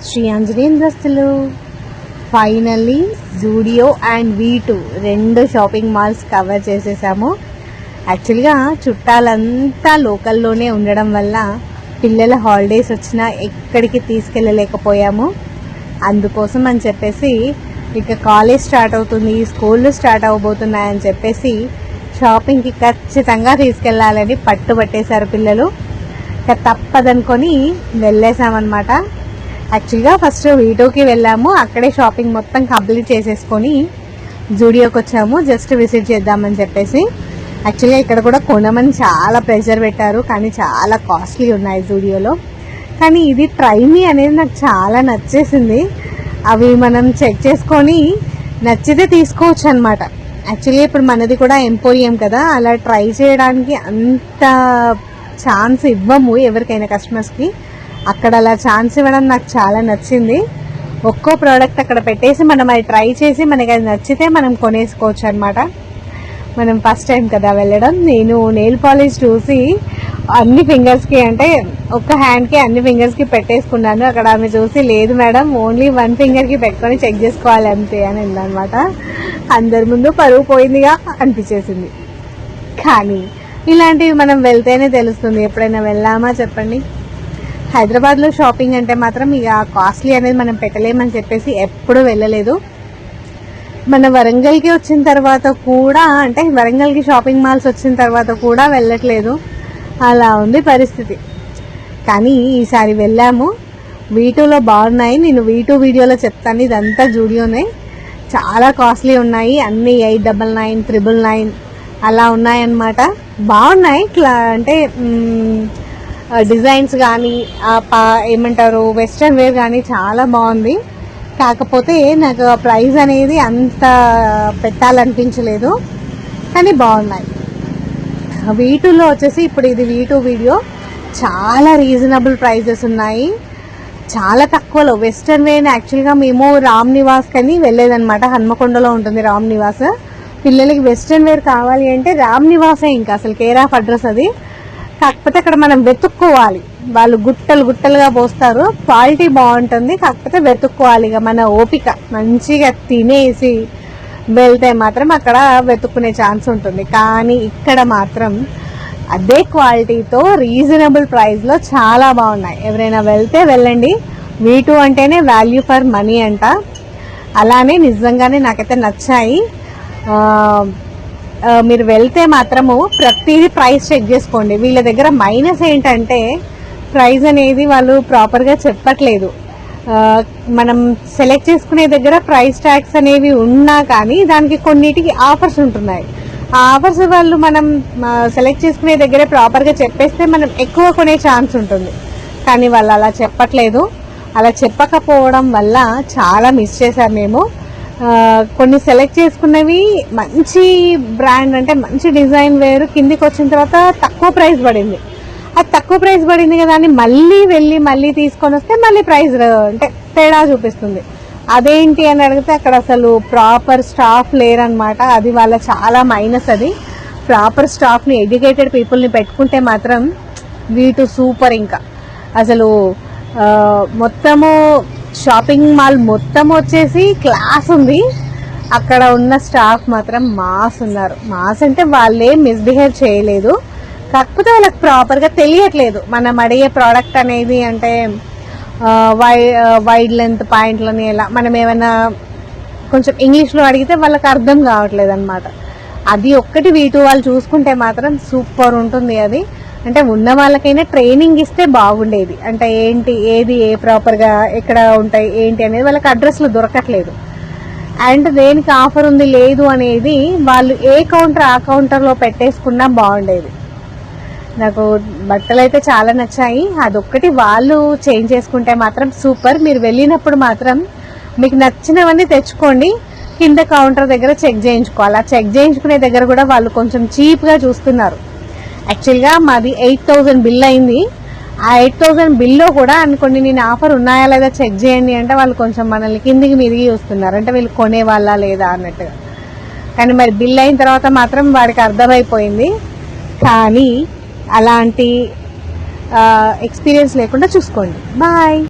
Shri Anjaneyulu. Finally Zudio and V2 రెండు shopping malls cover చేసేసాము. యాక్చువల్గా చుట్టాలంతా లోకల్లోనే ఉండడం వల్ల పిల్లల హాలిడేస్ వచ్చినా ఎక్కడికి తీసుకెళ్ళలేకపోయాము. అందుకోసం అని చెప్పేసి ఇక కాలేజ్ స్టార్ట్ అవుతుంది, స్కూళ్ళు స్టార్ట్ అవబోతున్నాయని చెప్పేసి షాపింగ్కి ఖచ్చితంగా తీసుకెళ్ళాలని పట్టుబట్టేశారు పిల్లలు. ఇక తప్పదనుకొని వెళ్ళేసామన్నమాట. యాక్చువల్గా ఫస్ట్ V2కి వెళ్ళాము, అక్కడే షాపింగ్ మొత్తం కంప్లీట్ చేసేసుకొని జూడియోకి వచ్చాము జస్ట్ విజిట్ చేద్దామని చెప్పేసి. యాక్చువల్గా ఇక్కడ కూడా కొనమని చాలా ప్రెషర్ పెట్టారు, కానీ చాలా కాస్ట్లీ ఉన్నాయి జూడియోలో. కానీ ఇది ట్రై మీ అనేది నాకు చాలా నచ్చేసింది. అవి మనం చెక్ చేసుకొని నచ్చితే తీసుకోవచ్చు అనమాట. యాక్చువల్గా ఇప్పుడు మనది కూడా ఎంపోరియం కదా, అలా ట్రై చేయడానికి అంత ఛాన్స్ ఇవ్వము ఎవరికైనా కస్టమర్స్కి. అక్కడ అలా ఛాన్స్ ఇవ్వడం నాకు చాలా నచ్చింది. ఒక్కో ప్రోడక్ట్ అక్కడ పెట్టేసి మనం అది ట్రై చేసి మనకి అది నచ్చితే మనం కొనేసుకోవచ్చు అనమాట. మనం ఫస్ట్ టైం కదా వెళ్ళడం. నేను నెయిల్ పాలిష్ చూసి అన్ని ఫింగర్స్కి, అంటే ఒక్క హ్యాండ్కి అన్ని ఫింగర్స్కి పెట్టేసుకున్నాను. అక్కడ ఆమె చూసి లేదు మేడం ఓన్లీ 1 ఫింగర్కి పెట్టుకొని చెక్ చేసుకోవాలి అంతే అని ఉందన్నమాట. అందరి ముందు పరువు పోయిందిగా అనిపించేసింది. కానీ ఇలాంటివి మనం వెళ్తేనే తెలుస్తుంది. ఎప్పుడైనా వెళ్ళామా చెప్పండి. హైదరాబాద్లో షాపింగ్ అంటే మాత్రం ఇక కాస్ట్లీ అనేది మనం పెట్టలేమని చెప్పేసి ఎప్పుడూ వెళ్ళలేదు. మన వరంగల్కి వచ్చిన తర్వాత కూడా, అంటే వరంగల్కి షాపింగ్ మాల్స్ వచ్చిన తర్వాత కూడా వెళ్ళట్లేదు. అలా ఉంది పరిస్థితి. కానీ ఈసారి వెళ్ళాము. V2లో బాగున్నాయి. నేను V2 వీడియోలో చెప్తాను. ఇదంతా జూడియోనే. చాలా కాస్ట్లీ ఉన్నాయి. అన్నీ 899, 999 అలా ఉన్నాయన్నమాట. బాగున్నాయి. అంటే డిజైన్స్ కానీ ఏమంటారు వెస్ట్రన్ వేర్ కానీ చాలా బాగుంది. కాకపోతే నాకు ప్రైస్ అనేది అంత పెట్టాలనిపించలేదు, కానీ బాగున్నాయి. V2లో వచ్చేసి ఇప్పుడు ఇది V2 వీడియో. చాలా రీజనబుల్ ప్రైజెస్ ఉన్నాయి, చాలా తక్కువలో. వెస్ట్రన్ వేర్ యాక్చువల్గా మేము రామ్ నివాస్ కని వెళ్ళేదన్నమాట. హన్మకొండలో ఉంటుంది రామ్ నివాస్. పిల్లలకి వెస్ట్రన్ వేర్ కావాలి అంటే రామ్ నివాసే ఇంకా అసలు కేర్ ఆఫ్ అడ్రస్ అది. కాకపోతే అక్కడ మనం వెతుక్కోవాలి, వాళ్ళు గుట్టలు గుట్టలుగా పోస్తారు. క్వాలిటీ బాగుంటుంది, కాకపోతే వెతుక్కోవాలి. ఇక మన ఓపిక మంచిగా తినేసి వెళ్తే మాత్రం అక్కడ వెతుక్కునే ఛాన్స్ ఉంటుంది. కానీ ఇక్కడ మాత్రం అదే క్వాలిటీతో రీజనబుల్ ప్రైస్లో చాలా బాగున్నాయి. ఎవరైనా వెళ్తే వెళ్ళండి. V2 అంటేనే వాల్యూ ఫర్ మనీ అంట. అలానే నిజంగానే నాకైతే నచ్చాయి. మీరు వెళ్తే మాత్రము ప్రతిదీ ప్రైస్ చెక్ చేసుకోండి. వీళ్ళ దగ్గర మైనస్ ఏంటంటే ప్రైస్ అనేది వాళ్ళు ప్రాపర్గా చెప్పట్లేదు. మనం సెలెక్ట్ చేసుకునే దగ్గర ప్రైస్ ట్యాగ్స్ అనేవి ఉన్నా కానీ దానికి కొన్నిటికి ఆఫర్స్ ఉంటున్నాయి. ఆ ఆఫర్స్ వాళ్ళు మనం సెలెక్ట్ చేసుకునే దగ్గర ప్రాపర్గా చెప్పేస్తే మనం ఎక్కువ కొనే ఛాన్స్ ఉంటుంది. కానీ వాళ్ళు అలా చెప్పట్లేదు. అలా చెప్పకపోవడం వల్ల చాలా మిస్ చేశారు మేము. కొన్ని సెలెక్ట్ చేసుకున్నవి మంచి బ్రాండ్, అంటే మంచి డిజైన్ వేరు, కిందికి వచ్చిన తర్వాత తక్కువ ప్రైస్ పడింది. అది తక్కువ ప్రైస్ పడింది కదా అని మళ్ళీ తీసుకొని వస్తే మళ్ళీ ప్రైస్ అంటే తేడా చూపిస్తుంది. అదేంటి అని అడిగితే అక్కడ అసలు ప్రాపర్ స్టాఫ్ లేరనమాట. అది వాళ్ళ చాలా మైనస్. అది ప్రాపర్ స్టాఫ్ని, ఎడ్యుకేటెడ్ పీపుల్ని పెట్టుకుంటే మాత్రం V2 సూపర్. ఇంకా అసలు మొత్తము షాపింగ్ మాల్ మొత్తం వచ్చేసి క్లాస్ ఉంది. అక్కడ ఉన్న స్టాఫ్ మాత్రం మాస్ ఉన్నారు. మాస్ అంటే వాళ్ళే మిస్బిహేవ్ చేయలేదు, కాకపోతే వాళ్ళకి ప్రాపర్గా తెలియట్లేదు మనం అడిగే ప్రోడక్ట్ అనేది. అంటే వైడ్ లెంత్ పాయింట్లని ఎలా మనం ఏమైనా కొంచెం ఇంగ్లీష్లో అడిగితే వాళ్ళకి అర్థం కావట్లేదు అనమాట. అది ఒక్కటి V2 వాళ్ళు చూసుకుంటే మాత్రం సూపర్ ఉంటుంది. అది అంటే ఉన్న వాళ్ళకైనా ట్రైనింగ్ ఇస్తే బాగుండేది. అంటే ఏంటి ఏది ఏ ప్రాపర్గా ఎక్కడ ఉంటాయి ఏంటి అనేది వాళ్ళకి అడ్రస్లు దొరకట్లేదు. అండ్ దేనికి ఆఫర్ ఉంది లేదు అనేది వాళ్ళు ఏ కౌంటర్ ఆ కౌంటర్లో పెట్టేసుకున్నా బాగుండేది. నాకు బట్టలు అయితే చాలా నచ్చాయి. అదొక్కటి వాళ్ళు చేంజ్ చేసుకుంటే మాత్రం సూపర్. మీరు వెళ్ళినప్పుడు మాత్రం మీకు నచ్చినవన్నీ తెచ్చుకోండి. కింద కౌంటర్ దగ్గర చెక్ చేయించుకోవాలి. ఆ చెక్ చేయించుకునే దగ్గర కూడా వాళ్ళు కొంచెం చీప్గా చూస్తున్నారు. యాక్చువల్గా మాది 8,000 బిల్ అయింది. ఆ 8,000 బిల్లో కూడా అనుకోండి నేను ఆఫర్ ఉన్నాయా లేదా చెక్ చేయండి అంటే వాళ్ళు కొంచెం మనల్ని కిందికి మీదికి చూస్తున్నారు, అంటే వీళ్ళు కొనే వాళ్ళ లేదా అన్నట్టుగా. కానీ మరి బిల్ అయిన తర్వాత మాత్రం వాడికి అర్థమైపోయింది. కానీ అలాంటి ఎక్స్పీరియన్స్ లేకుండా చూసుకోండి. బాయ్.